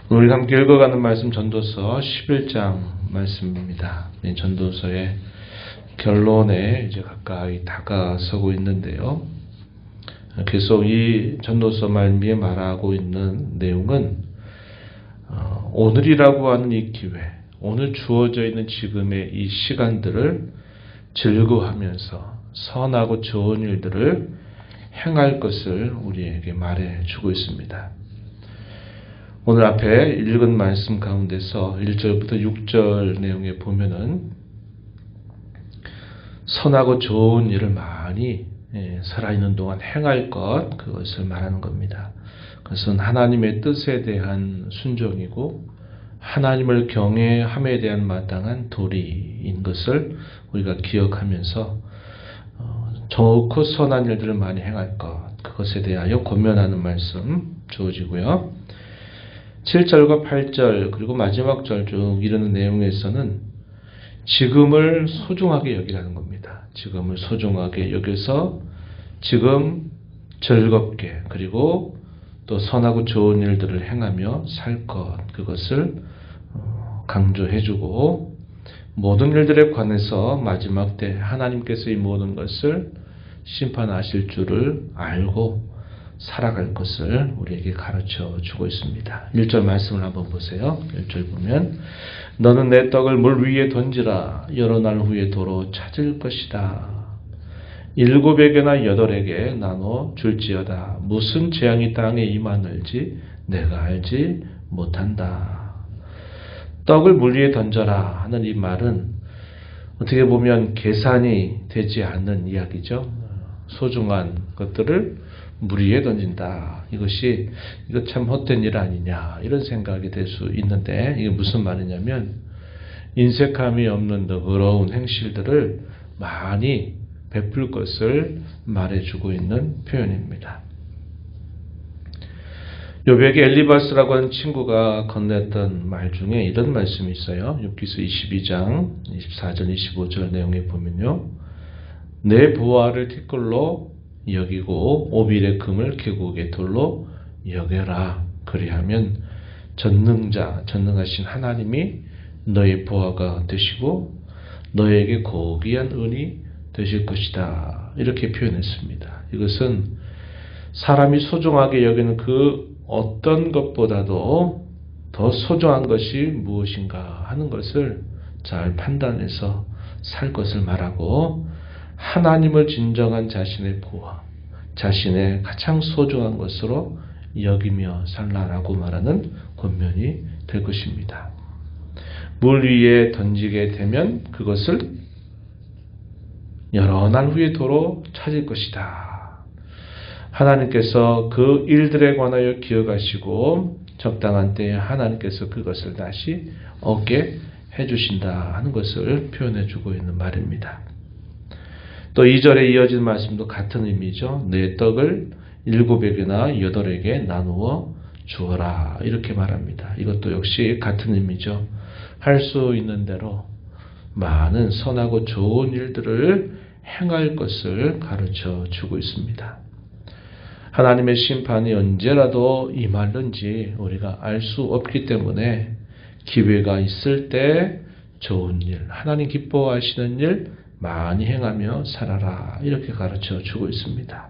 우리가 함께 읽어가는 말씀 전도서 11장 말씀입니다. 전도서의 결론에 이제 가까이 다가서고 있는데요. 계속 이 전도서 말미에 말하고 있는 내용은 오늘이라고 하는 이 기회, 오늘 주어져 있는 지금의 이 시간들을 즐거워하면서 선하고 좋은 일들을 행할 것을 우리에게 말해주고 있습니다. 오늘 앞에 읽은 말씀 가운데서 1절부터 6절 내용에 보면은 선하고 좋은 일을 많이 살아있는 동안 행할 것, 그것을 말하는 겁니다. 그것은 하나님의 뜻에 대한 순종이고 하나님을 경외함에 대한 마땅한 도리인 것을 우리가 기억하면서 좋고 선한 일들을 많이 행할 것, 그것에 대하여 권면하는 말씀 주어지고요. 7절과 8절 그리고 마지막 절 쭉 이르는 내용에서는 지금을 소중하게 여기라는 겁니다. 지금을 소중하게 여겨서 지금 즐겁게 그리고 또 선하고 좋은 일들을 행하며 살 것, 그것을 강조해주고 모든 일들에 관해서 마지막 때 하나님께서 이 모든 것을 심판하실 줄을 알고 살아갈 것을 우리에게 가르쳐 주고 있습니다. 1절 말씀을 한번 보세요. 1절 보면 너는 내 떡을 물 위에 던지라. 여러 날 후에 도로 찾을 것이다. 7에게나 8에게 나눠 줄지어다. 무슨 재앙이 땅에 임하는지 내가 알지 못한다. 떡을 물 위에 던져라 하는 이 말은 어떻게 보면 계산이 되지 않는 이야기죠. 소중한 것들을 물 위에 던진다. 이거 참 헛된 일 아니냐 이런 생각이 될 수 있는데 이게 무슨 말이냐면 인색함이 없는 너그러운 행실들을 많이 베풀 것을 말해주고 있는 표현입니다. 욥에게 엘리바스라고 하는 친구가 건넸던 말 중에 이런 말씀이 있어요. 욥기서 22장 24절 25절 내용에 보면요. 내 보화를 티끌로 여기고 오빌의 금을 계곡의 돌로 여겨라. 그리하면 전능하신 하나님이 너의 보화가 되시고 너에게 고귀한 은이 되실 것이다. 이렇게 표현했습니다. 이것은 사람이 소중하게 여기는 그 어떤 것보다도 더 소중한 것이 무엇인가 하는 것을 잘 판단해서 살 것을 말하고 하나님을 진정한 자신의 보화, 자신의 가장 소중한 것으로 여기며 살라라고 말하는 권면이 될 것입니다. 물 위에 던지게 되면 그것을 여러 날 후에 도로 찾을 것이다. 하나님께서 그 일들에 관하여 기억하시고 적당한 때에 하나님께서 그것을 다시 얻게 해주신다 하는 것을 표현해 주고 있는 말입니다. 또 2절에 이어진 말씀도 같은 의미죠. 내 떡을 7에게나 8에게 나누어 주어라. 이렇게 말합니다. 이것도 역시 같은 의미죠. 할 수 있는 대로 많은 선하고 좋은 일들을 행할 것을 가르쳐 주고 있습니다. 하나님의 심판이 언제라도 임하는지 우리가 알 수 없기 때문에 기회가 있을 때 좋은 일, 하나님 기뻐하시는 일 많이 행하며 살아라. 이렇게 가르쳐 주고 있습니다.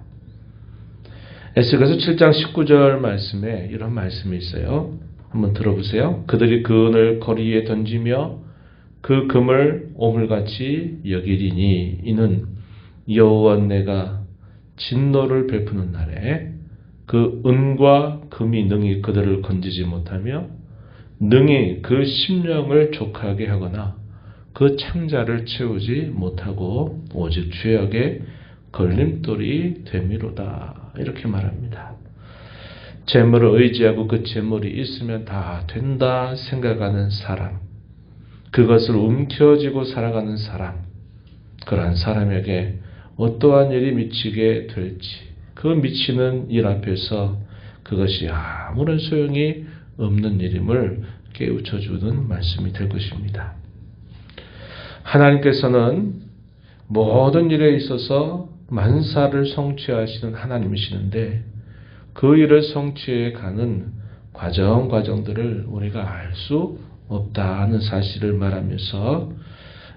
에스겔서 7장 19절 말씀에 이런 말씀이 있어요. 한번 들어보세요. 그들이 그 은을 거리에 던지며 그 금을 오물같이 여기리니 이는 여호와 내가 진노를 베푸는 날에 그 은과 금이 능히 그들을 건지지 못하며 능히 그 심령을 족하게 하거나 그 창자를 채우지 못하고 오직 죄악의 걸림돌이 됨이로다. 이렇게 말합니다. 재물을 의지하고 그 재물이 있으면 다 된다 생각하는 사람, 그것을 움켜쥐고 살아가는 사람, 그러한 사람에게 어떠한 일이 미치게 될지 그 미치는 일 앞에서 그것이 아무런 소용이 없는 일임을 깨우쳐주는 말씀이 될 것입니다. 하나님께서는 모든 일에 있어서 만사를 성취하시는 하나님이시는데 그 일을 성취해 가는 과정들을 우리가 알 수 없다는 사실을 말하면서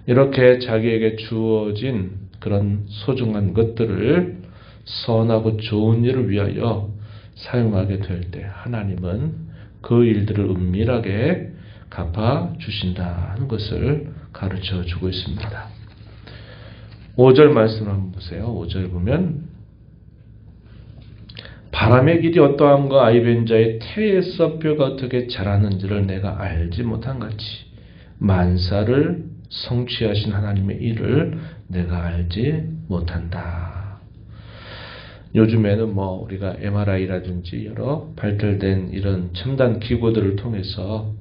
이렇게 자기에게 주어진 그런 소중한 것들을 선하고 좋은 일을 위하여 사용하게 될 때 하나님은 그 일들을 은밀하게 갚아주신다는 것을 가르쳐 주고 있습니다. 5절 말씀을 한번 보세요. 5절 보면 바람의 길이 어떠함과 아이벤자의 태에서 뼈가 어떻게 자라는지를 내가 알지 못한 같이 만사를 성취하신 하나님의 일을 내가 알지 못한다. 요즘에는 우리가 MRI라든지 여러 발달된 이런 첨단 기구들을 통해서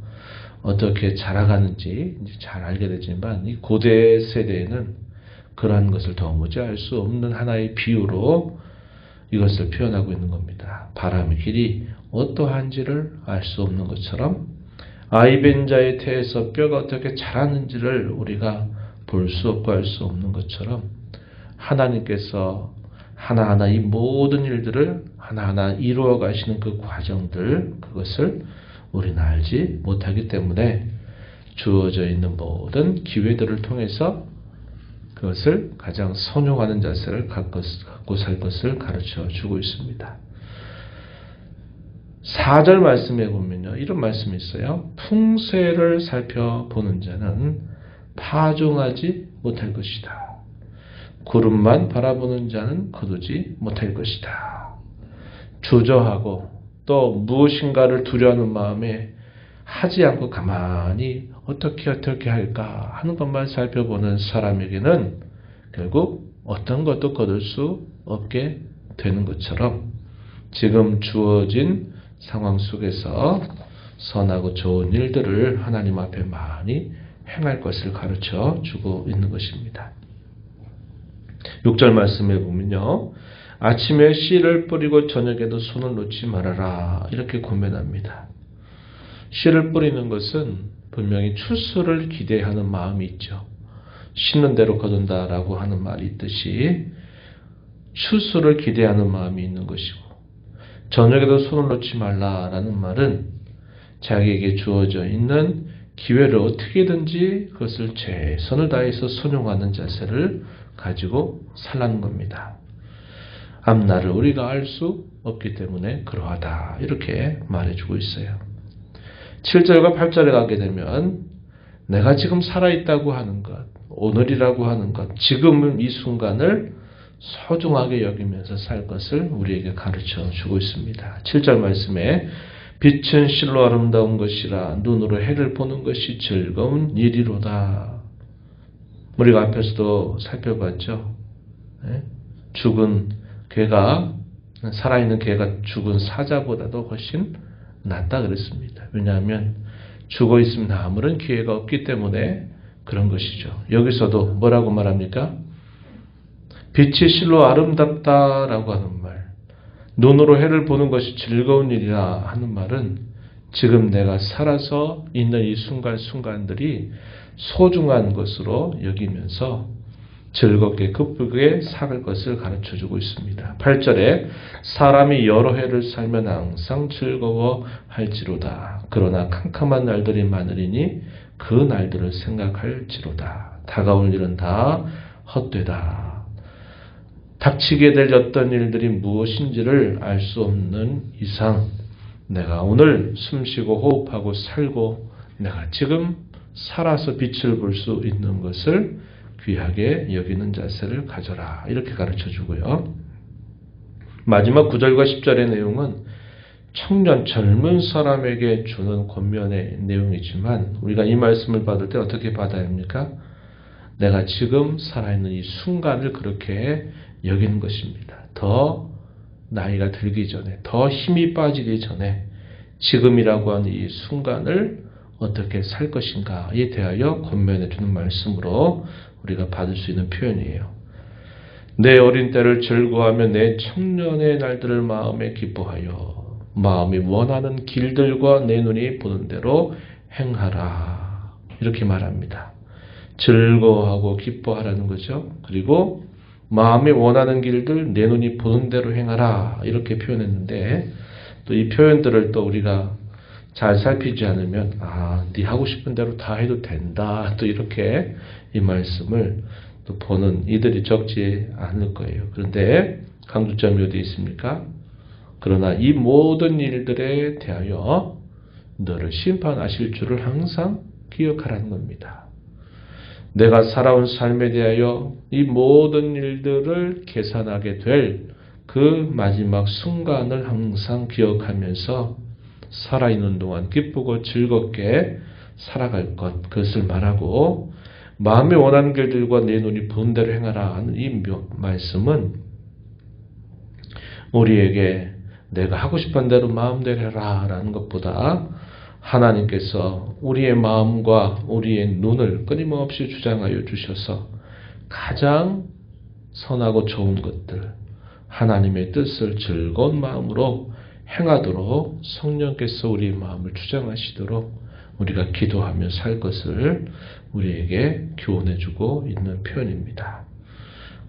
어떻게 자라가는지 이제 잘 알게 되지만 이 고대 세대에는 그러한 것을 도무지 알 수 없는 하나의 비유로 이것을 표현하고 있는 겁니다. 바람의 길이 어떠한지를 알 수 없는 것처럼 아이벤자의 태에서 뼈가 어떻게 자라는지를 우리가 볼 수 없고 알 수 없는 것처럼 하나님께서 하나하나 이 모든 일들을 하나하나 이루어 가시는 그 과정들, 그것을 우리는 알지 못하기 때문에 주어져 있는 모든 기회들을 통해서 그것을 가장 선용하는 자세를 갖고 살 것을 가르쳐 주고 있습니다. 4절 말씀에 보면요, 이런 말씀이 있어요. 풍세를 살펴보는 자는 파종하지 못할 것이다. 구름만 바라보는 자는 거두지 못할 것이다. 주저하고 또 무엇인가를 두려워하는 마음에 하지 않고 가만히 어떻게 할까 하는 것만 살펴보는 사람에게는 결국 어떤 것도 거둘 수 없게 되는 것처럼 지금 주어진 상황 속에서 선하고 좋은 일들을 하나님 앞에 많이 행할 것을 가르쳐 주고 있는 것입니다. 6절 말씀에 보면요, 아침에 씨를 뿌리고 저녁에도 손을 놓지 말아라 이렇게 권면합니다. 씨를 뿌리는 것은 분명히 추수를 기대하는 마음이 있죠. 심는 대로 거둔다라고 하는 말이 있듯이 추수를 기대하는 마음이 있는 것이고, 저녁에도 손을 놓지 말라라는 말은 자기에게 주어져 있는 기회를 어떻게든지 그것을 최선을 다해서 선용하는 자세를 가지고 살라는 겁니다. 앞날을 우리가 알 수 없기 때문에 그러하다 이렇게 말해주고 있어요. 7절과 8절에 가게 되면 내가 지금 살아있다고 하는 것, 오늘이라고 하는 것, 지금 이 순간을 소중하게 여기면서 살 것을 우리에게 가르쳐 주고 있습니다. 7절 말씀에 빛은 실로 아름다운 것이라 눈으로 해를 보는 것이 즐거운 일이로다. 우리가 앞에서도 살펴봤죠. 죽은 개가, 살아있는 개가 죽은 사자보다도 훨씬 낫다 그랬습니다. 왜냐하면 죽어 있으면 아무런 기회가 없기 때문에 그런 것이죠. 여기서도 뭐라고 말합니까? 빛이 실로 아름답다라고 하는 말, 눈으로 해를 보는 것이 즐거운 일이라 하는 말은 지금 내가 살아서 있는 이 순간순간들이 소중한 것으로 여기면서 즐겁게 기쁘게 살 것을 가르쳐주고 있습니다. 8절에 사람이 여러 해를 살면 항상 즐거워할지로다. 그러나 캄캄한 날들이 많으리니 그 날들을 생각할지로다. 다가올 일은 다 헛되다. 닥치게 될 어떤 일들이 무엇인지를 알 수 없는 이상 내가 오늘 숨쉬고 호흡하고 살고 내가 지금 살아서 빛을 볼 수 있는 것을 귀하게 여기는 자세를 가져라 이렇게 가르쳐 주고요. 마지막 9절과 10절의 내용은 청년 젊은 사람에게 주는 권면의 내용이지만 우리가 이 말씀을 받을 때 어떻게 받아야 합니까? 내가 지금 살아있는 이 순간을 그렇게 여기는 것입니다. 더 나이가 들기 전에, 더 힘이 빠지기 전에 지금이라고 하는 이 순간을 어떻게 살 것인가에 대하여 권면해 주는 말씀으로 우리가 받을 수 있는 표현이에요. 내 어린 때를 즐거워하며 내 청년의 날들을 마음에 기뻐하여 마음이 원하는 길들과 내 눈이 보는 대로 행하라 이렇게 말합니다. 즐거워하고 기뻐하라는 거죠. 그리고 마음이 원하는 길들 내 눈이 보는 대로 행하라 이렇게 표현했는데 또 이 표현들을 또 우리가 잘 살피지 않으면 네 하고 싶은 대로 다 해도 된다. 또 이렇게 이 말씀을 또 보는 이들이 적지 않을 거예요. 그런데 강조점이 어디 있습니까? 그러나 이 모든 일들에 대하여 너를 심판하실 줄을 항상 기억하라는 겁니다. 내가 살아온 삶에 대하여 이 모든 일들을 계산하게 될 그 마지막 순간을 항상 기억하면서 살아있는 동안 기쁘고 즐겁게 살아갈 것, 그것을 말하고 마음에 원하는 길들과 내 눈이 본 대로 행하라 하는 이 말씀은 우리에게 내가 하고 싶은 대로 마음대로 해라 라는 것보다 하나님께서 우리의 마음과 우리의 눈을 끊임없이 주장하여 주셔서 가장 선하고 좋은 것들, 하나님의 뜻을 즐거운 마음으로 행하도록 성령께서 우리의 마음을 주장하시도록 우리가 기도하며 살 것을 우리에게 교훈해 주고 있는 표현입니다.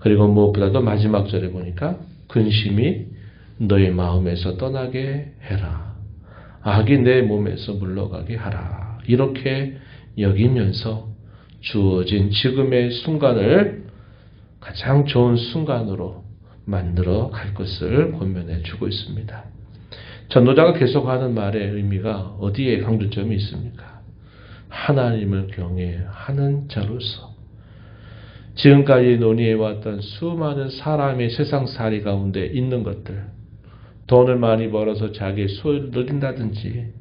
그리고 무엇보다도 마지막 절에 보니까 근심이 너의 마음에서 떠나게 해라. 악이 내 몸에서 물러가게 하라. 이렇게 여기면서 주어진 지금의 순간을 가장 좋은 순간으로 만들어 갈 것을 권면해 주고 있습니다. 전도자가 계속하는 말의 의미가 어디에 강조점이 있습니까? 하나님을 경외하는 자로서 지금까지 논의해왔던 수많은 사람의 세상살이 가운데 있는 것들, 돈을 많이 벌어서 자기의 소유를 누린다든지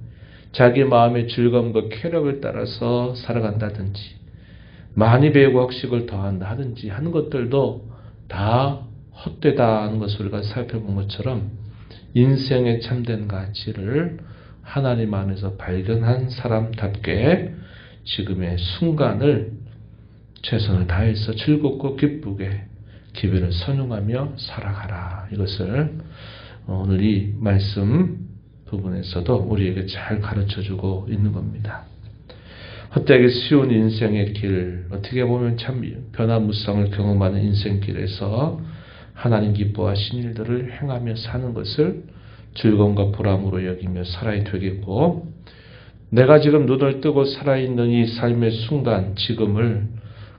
자기 마음의 즐거움과 쾌락을 따라서 살아간다든지 많이 배우고 학식을 더한다든지 하는 것들도 다 헛되다는 것을 우리가 살펴본 것처럼 인생의 참된 가치를 하나님 안에서 발견한 사람답게 지금의 순간을 최선을 다해서 즐겁고 기쁘게 기회를 선용하며 살아가라. 이것을 오늘 이 말씀 부분에서도 우리에게 잘 가르쳐주고 있는 겁니다. 헛되게 쉬운 인생의 길, 어떻게 보면 참 변화무쌍을 경험하는 인생길에서 하나님 기뻐하신 일들을 행하며 사는 것을 즐거움과 보람으로 여기며 살아야 되겠고, 내가 지금 눈을 뜨고 살아있는 이 삶의 순간, 지금을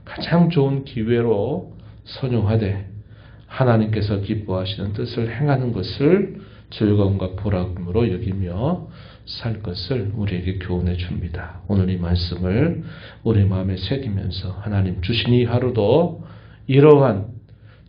가장 좋은 기회로 선용하되 하나님께서 기뻐하시는 뜻을 행하는 것을 즐거움과 보람으로 여기며 살 것을 우리에게 교훈해 줍니다. 오늘 이 말씀을 우리 마음에 새기면서 하나님 주신 이 하루도 이러한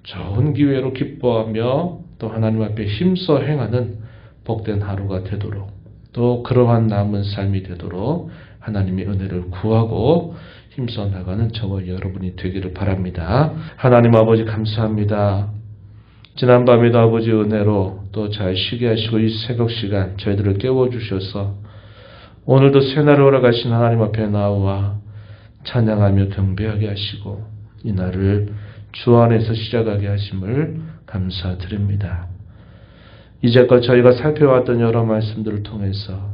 좋은 기회로 기뻐하며 또 하나님 앞에 힘써 행하는 복된 하루가 되도록, 또 그러한 남은 삶이 되도록 하나님의 은혜를 구하고 힘써 나가는 저와 여러분이 되기를 바랍니다. 하나님 아버지 감사합니다. 지난밤에도 아버지 은혜로 또 잘 쉬게 하시고 이 새벽 시간 저희들을 깨워주셔서 오늘도 새날을 허락하신 하나님 앞에 나와 찬양하며 경배하게 하시고 이 날을 주 안에서 시작하게 하심을 감사드립니다. 이제껏 저희가 살펴왔던 여러 말씀들을 통해서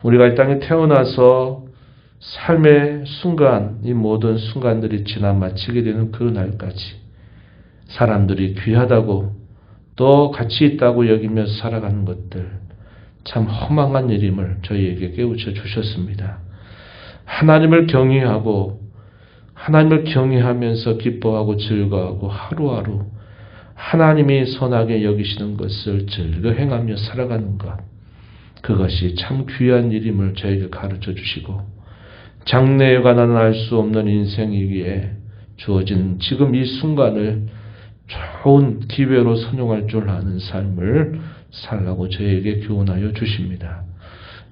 우리가 이 땅에 태어나서 삶의 순간, 이 모든 순간들이 지나 마치게 되는 그 날까지 사람들이 귀하다고 또 가치 있다고 여기며 살아가는 것들, 참 허망한 일임을 저희에게 깨우쳐 주셨습니다. 하나님을 경외하면서 기뻐하고 즐거워하고 하루하루 하나님이 선하게 여기시는 것을 즐겨 행하며 살아가는 것, 그것이 참 귀한 일임을 저에게 가르쳐 주시고 장래에 관한 알 수 없는 인생이기에 주어진 지금 이 순간을 좋은 기회로 선용할 줄 아는 삶을 살라고 저에게 교훈하여 주십니다.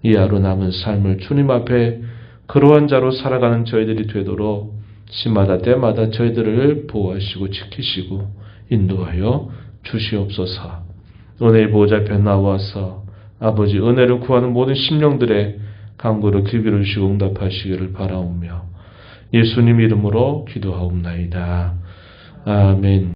이 하루 남은 삶을 주님 앞에 그러한 자로 살아가는 저희들이 되도록 시마다 때마다 저희들을 보호하시고 지키시고 인도하여 주시옵소서. 은혜의 보호자 앞에 나와서 아버지 은혜를 구하는 모든 심령들의 간구를 귀비를 주시고 응답하시기를 바라오며 예수님 이름으로 기도하옵나이다. 아멘.